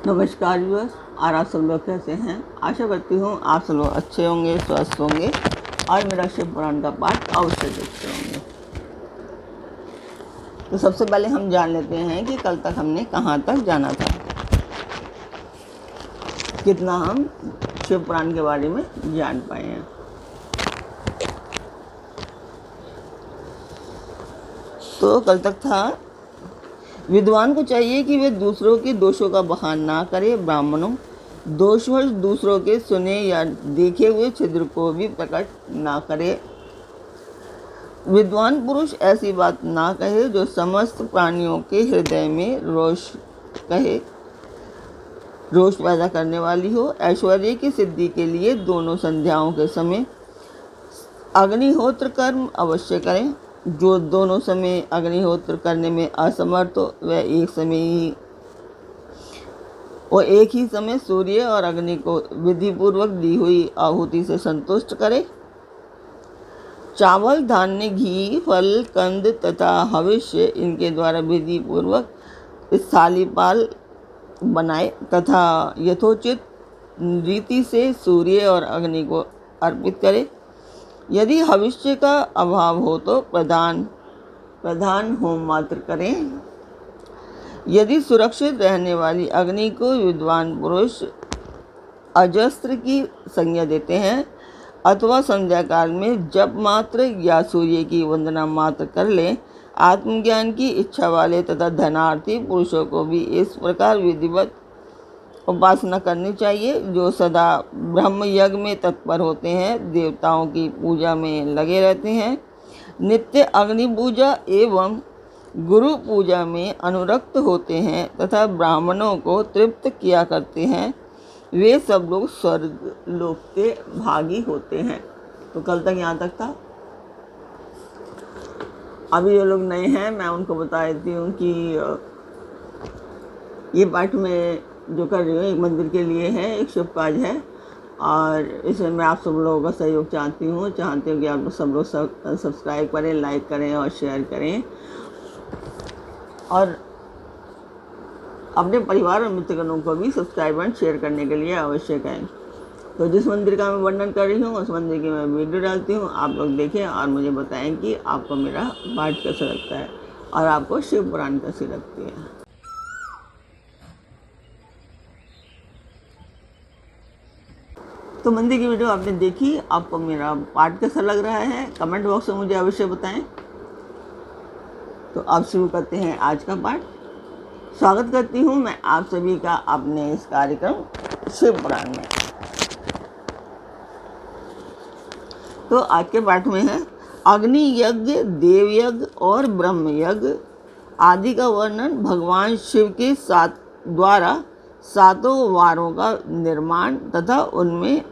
नमस्कार व्यूअर्स, और आप सब लोग कैसे हैं। आशा करती हूँ आप सब लोग अच्छे होंगे, स्वस्थ होंगे और मेरा शिव पुराण का पाठ अवश्य देखते होंगे। तो सबसे पहले हम जान लेते हैं कि कल तक हमने कहाँ तक जाना था, कितना हम शिव पुराण के बारे में जान पाए हैं। तो कल तक था, विद्वान को चाहिए कि वे दूसरों के दोषों का बखान ना करे। ब्राह्मणों, दोषवश दूसरों के सुने या देखे हुए छिद्र को भी प्रकट ना करे। विद्वान पुरुष ऐसी बात ना कहे जो समस्त प्राणियों के हृदय में रोष पैदा करने वाली हो। ऐश्वर्य की सिद्धि के लिए दोनों संध्याओं के समय अग्निहोत्र कर्म अवश्य करें। जो दोनों समय अग्निहोत्र करने में असमर्थ हो वह एक ही समय सूर्य और अग्नि को विधि पूर्वक दी हुई आहुति से संतुष्ट करे। चावल, धान्य, घी, फल, कंद तथा हविष्य इनके द्वारा विधि पूर्वक स्थालीपाल बनाए तथा यथोचित रीति से सूर्य और अग्नि को अर्पित करे। यदि हविष्य का अभाव हो तो प्रधान होम मात्र करें। यदि सुरक्षित रहने वाली अग्नि को विद्वान पुरुष अजस्त्र की संज्ञा देते हैं अथवा संध्या काल में जप मात्र या सूर्य की वंदना मात्र कर ले, आत्मज्ञान की इच्छा वाले तथा धनार्थी पुरुषों को भी इस प्रकार विधिवत उपासना करनी चाहिए। जो सदा ब्रह्म यज्ञ में तत्पर होते हैं, देवताओं की पूजा में लगे रहते हैं, नित्य अग्नि पूजा एवं गुरु पूजा में अनुरक्त होते हैं तथा ब्राह्मणों को तृप्त किया करते हैं, वे सब लोग स्वर्ग लोक के भागी होते हैं। तो कल तक यहाँ तक था। अभी जो लोग नए हैं मैं उनको बता देती हूँ कि ये पाठ में जो कर रही हूँ एक मंदिर के लिए है, एक शुभ काज है, और इसमें मैं आप सब लोगों का सहयोग चाहती हूँ कि आप सब लोग सब्सक्राइब करें, लाइक करें और शेयर करें, और अपने परिवार और मित्रगणों को भी सब्सक्राइब एंड शेयर करने के लिए अवश्य करें। तो जिस मंदिर का मैं वर्णन कर रही हूँ उस मंदिर की मैं वीडियो डालती हूँ, आप लोग देखें और मुझे बताएं कि आपको मेरा पाठ कैसा लगता है और आपको शिव पुराण कैसी लगती है। तो मंदिर की वीडियो आपने देखी, आपको मेरा पाठ कैसा लग रहा है कमेंट बॉक्स में मुझे अवश्य बताएं। तो अब शुरू करते हैं आज का पाठ। स्वागत करती हूँ मैं आप सभी का अपने इस कार्यक्रम शिव पुराण में। तो आज के पाठ में है अग्नि यज्ञ, देव यज्ञ और ब्रह्म यज्ञ आदि का वर्णन। भगवान शिव के द्वारा 7 वारों का निर्माण तथा उनमें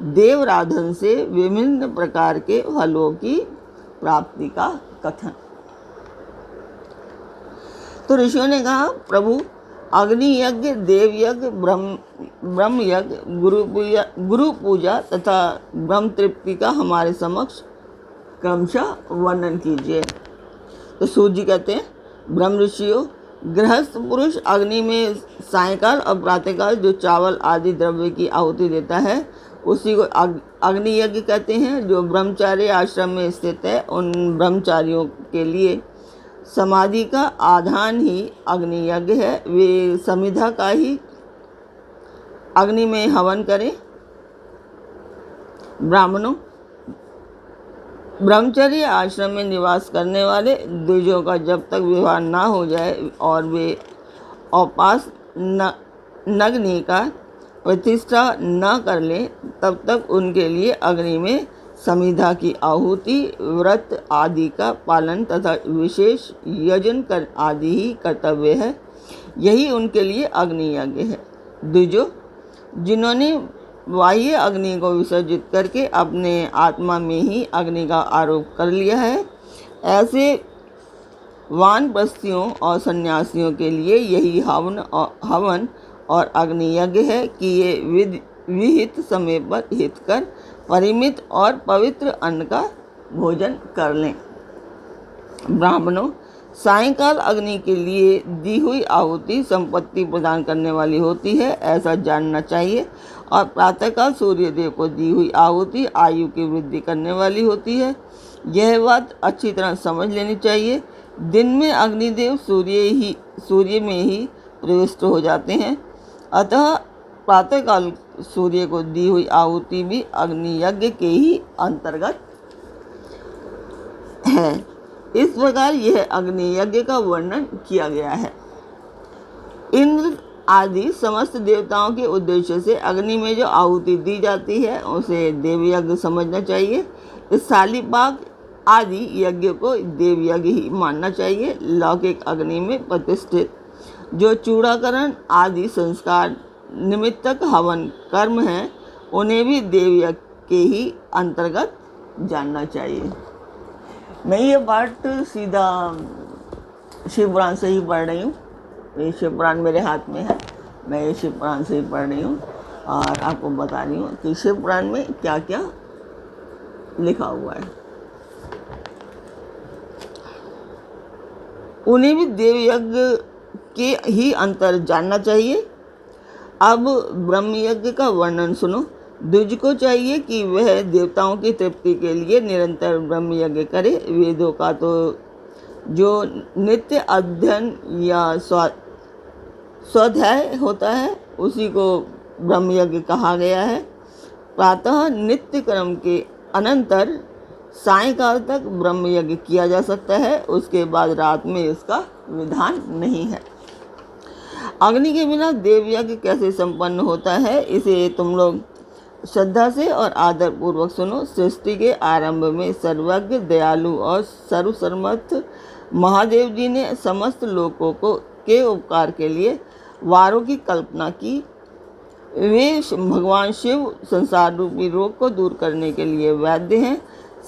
देवराधन से विभिन्न प्रकार के फलों की प्राप्ति का कथन। तो ऋषियों ने कहा, प्रभु अग्नि यज्ञ, देव यज्ञ, ब्रह्म यज्ञ, गुरु पूजा तथा ब्रह्म तृप्ति का हमारे समक्ष क्रमशः वर्णन कीजिए। तो सूर्य जी कहते हैं, ब्रह्म ऋषियों, गृहस्थ पुरुष अग्नि में सायंकाल और प्रातःकाल जो चावल आदि द्रव्य की आहुति देता है उसी को अग्नि यज्ञ कहते हैं। जो ब्रह्मचार्य आश्रम में स्थित है उन ब्रह्मचारियों के लिए समाधि का आधान ही अग्नि यज्ञ है। वे समिधा का ही अग्नि में हवन करें। ब्राह्मणों, ब्रह्मचर्य आश्रम में निवास करने वाले द्विजों का जब तक विवाह ना हो जाए और वे औपास नग्नि का प्रतिष्ठा न कर लें तब तक उनके लिए अग्नि में समिधा की आहुति, व्रत आदि का पालन तथा विशेष यजन कर आदि ही कर्तव्य है। यही उनके लिए अग्नि यज्ञ है। द्विजों, जिन्होंने बाह्य अग्नि को विसर्जित करके अपने आत्मा में ही अग्नि का आरोप कर लिया है, ऐसे वानप्रस्थियों और सन्यासियों के लिए यही हवन और अग्नि यज्ञ है कि ये विहित समय पर हित कर परिमित और पवित्र अन्न का भोजन कर लें। ब्राह्मणों, सायंकाल अग्नि के लिए दी हुई आहुति संपत्ति प्रदान करने वाली होती है, ऐसा जानना चाहिए। और प्रातःकाल सूर्यदेव को दी हुई आहुति आयु की वृद्धि करने वाली होती है। यह बात अच्छी तरह समझ लेनी चाहिए। दिन में अग्निदेव सूर्य में ही प्रविष्ट हो जाते हैं, अतः प्रातःकाल सूर्य को दी हुई आहुति भी अग्नि यज्ञ के ही अंतर्गत है। इस प्रकार यह अग्नि यज्ञ का वर्णन किया गया है। इंद्र आदि समस्त देवताओं के उद्देश्य से अग्नि में जो आहुति दी जाती है उसे देवयज्ञ समझना चाहिए। इस सालीपाक आदि यज्ञ को देवयज्ञ ही मानना चाहिए। लौकिक अग्नि में प्रतिष्ठित जो चूड़ाकरण आदि संस्कार निमित्तक हवन कर्म हैं, उन्हें भी देवयज्ञ के ही अंतर्गत जानना चाहिए। मैं ये पाठ सीधा शिव पुराण से ही पढ़ रही हूँ। ये शिव पुराण मेरे हाथ में है, मैं ये शिव पुराण से ही पढ़ रही हूँ और आपको बता रही हूँ कि शिव पुराण में क्या क्या लिखा हुआ है। उन्हें भी देवयज्ञ के ही अंतर जानना चाहिए। अब ब्रह्म यज्ञ का वर्णन सुनो। द्विज को चाहिए कि वह देवताओं की तृप्ति के लिए निरंतर ब्रह्म यज्ञ करे। वेदों का तो जो नित्य अध्ययन या स्वाध्याय होता है उसी को ब्रह्म यज्ञ कहा गया है। प्रातः नित्य कर्म के अनंतर सायंकाल तक ब्रह्म यज्ञ किया जा सकता है, उसके बाद रात में इसका विधान नहीं है। अग्नि के बिना देव यज्ञ कैसे संपन्न होता है, इसे तुम लोग श्रद्धा से और आदर पूर्वक सुनो। सृष्टि के आरंभ में सर्वज्ञ, दयालु और सर्वसमर्थ महादेव जी ने समस्त लोगों के उपकार के लिए वारों की कल्पना की। वे भगवान शिव संसार रूपी रोग को दूर करने के लिए वैद्य हैं,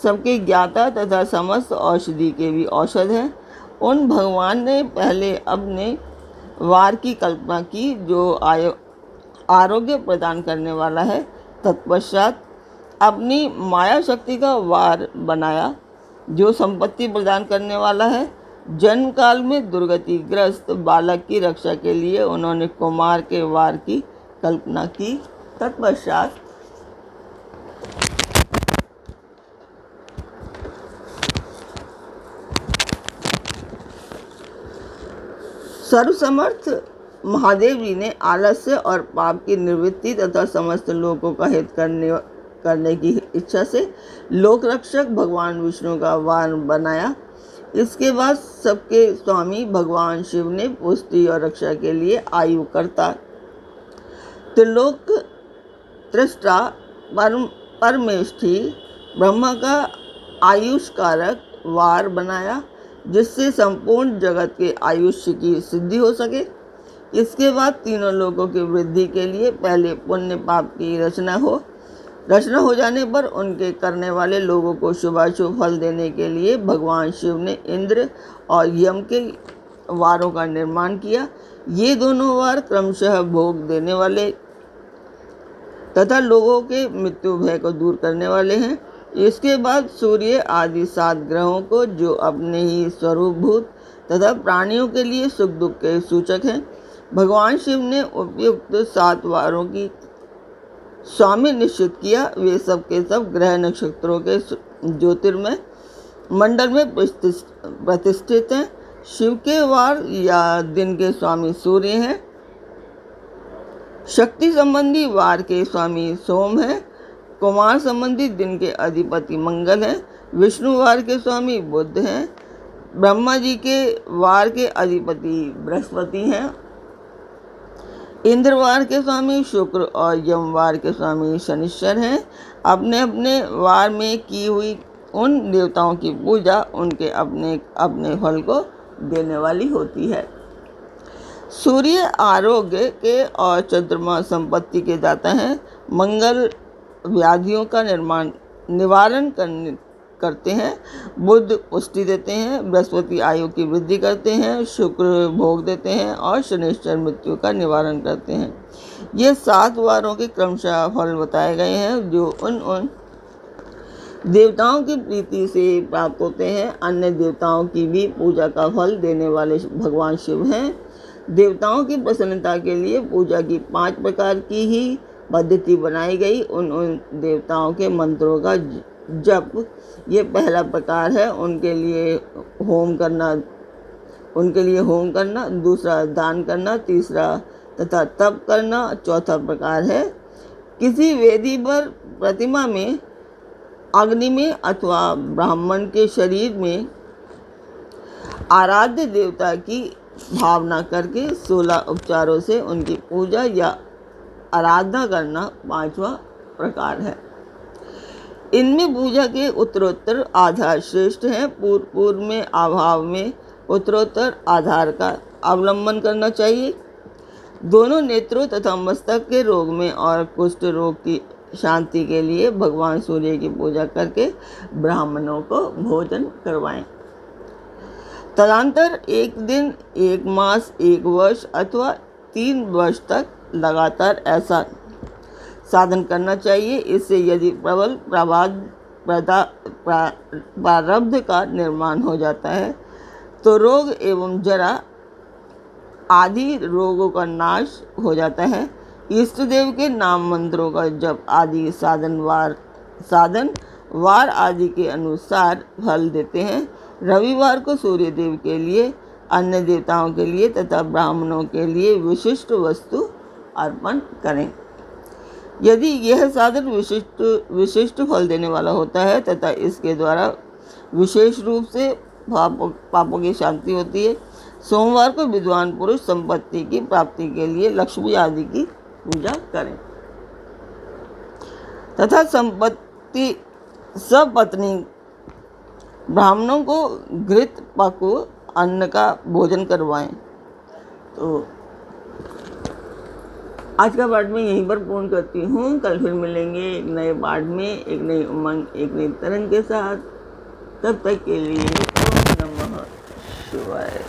सबके ज्ञाता तथा समस्त औषधि के भी औषध हैं। उन भगवान ने पहले अपने वार की कल्पना की जो आरोग्य प्रदान करने वाला है। तत्पश्चात अपनी माया शक्ति का वार बनाया जो संपत्ति प्रदान करने वाला है। जन्म काल में दुर्गतिग्रस्त बालक की रक्षा के लिए उन्होंने कुमार के वार की कल्पना की। तत्पश्चात सर्वसमर्थ महादेव जी ने आलस्य और पाप की निवृत्ति तथा समस्त लोगों का हित करने की इच्छा से लोक रक्षक भगवान विष्णु का वार बनाया। इसके बाद सबके स्वामी भगवान शिव ने पुष्टि और रक्षा के लिए आयु करता त्रिलोक दृष्टा परमेष्ठी ब्रह्मा का आयुष कारक वार बनाया, जिससे संपूर्ण जगत के आयुष्य की सिद्धि हो सके। इसके बाद तीनों लोगों की वृद्धि के लिए पहले पुण्य पाप की रचना हो जाने पर उनके करने वाले लोगों को शुभाशुभ फल देने के लिए भगवान शिव ने इंद्र और यम के वारों का निर्माण किया। ये दोनों वार क्रमशः भोग देने वाले तथा लोगों के मृत्यु भय को दूर करने वाले हैं। इसके बाद सूर्य आदि 7 ग्रहों को जो अपने ही स्वरूपभूत तथा प्राणियों के लिए सुख दुख के सूचक हैं, भगवान शिव ने उपयुक्त 7 वारों की स्वामी निश्चित किया। वे सब के सब ग्रह नक्षत्रों के ज्योतिर्मय मंडल में प्रतिष्ठित हैं। शिव के वार या दिन के स्वामी सूर्य हैं। शक्ति संबंधी वार के स्वामी सोम हैं। कुमार संबंधी दिन के अधिपति मंगल हैं। विष्णु वार के स्वामी बुध हैं। ब्रह्मा जी के वार के अधिपति बृहस्पति हैं। इंद्रवार के स्वामी शुक्र और यमवार के स्वामी शनिश्चर हैं। अपने अपने वार में की हुई उन देवताओं की पूजा उनके अपने अपने फल को देने वाली होती है। सूर्य आरोग्य के और चंद्रमा संपत्ति के दाता हैं। मंगल व्याधियों का निवारण करते हैं। बुध पुष्टि देते हैं। बृहस्पति आयु की वृद्धि करते हैं। शुक्र भोग देते हैं और शनिश्चर मृत्यु का निवारण करते हैं। ये 7 वारों के क्रमशः फल बताए गए हैं जो उन देवताओं की प्रीति से प्राप्त होते हैं। अन्य देवताओं की भी पूजा का फल देने वाले भगवान शिव हैं। देवताओं की प्रसन्नता के लिए पूजा की 5 प्रकार की ही पद्धति बनाई गई। उन देवताओं के मंत्रों का जप ये पहला प्रकार है। उनके लिए होम करना, दूसरा दान करना, तीसरा तथा तप करना, चौथा प्रकार है किसी वेदी पर प्रतिमा में, अग्नि में अथवा ब्राह्मण के शरीर में आराध्य देवता की भावना करके 16 उपचारों से उनकी पूजा या आराधना करना 5वां प्रकार है। इनमें पूजा के उत्तरोत्तर आधार श्रेष्ठ हैं। पूर्व में अभाव में उत्तरोत्तर आधार का अवलंबन करना चाहिए। दोनों नेत्रों तथा मस्तक के रोग में और कुष्ठ रोग की शांति के लिए भगवान सूर्य की पूजा करके ब्राह्मणों को भोजन करवाएं। तदंतर 1 दिन, 1 मास, 1 वर्ष अथवा 3 वर्ष तक लगातार ऐसा साधन करना चाहिए। इससे यदि प्रबल प्रारब्ध का निर्माण हो जाता है तो रोग एवं जरा आदि रोगों का नाश हो जाता है। इष्ट देव के नाम मंत्रों का जप आदि साधन वार आदि के अनुसार फल देते हैं। रविवार को सूर्य देव के लिए, अन्य देवताओं के लिए तथा ब्राह्मणों के लिए विशिष्ट वस्तु अर्पण करें। यदि यह साधन विशिष्ट फल देने वाला होता है तथा इसके द्वारा विशेष रूप से पापों की शांति होती है। सोमवार को विद्वान पुरुष संपत्ति की प्राप्ति के लिए लक्ष्मी आदि की पूजा करें तथा सपत्नी ब्राह्मणों को घृत पक्व अन्न का भोजन करवाएं। तो आज का पाठ में यहीं पर पूर्ण करती हूँ। कल फिर मिलेंगे एक नए पाठ में, एक नई उमंग, एक नई तरंग के साथ। तब तक के लिए ओम नमः शिवाय।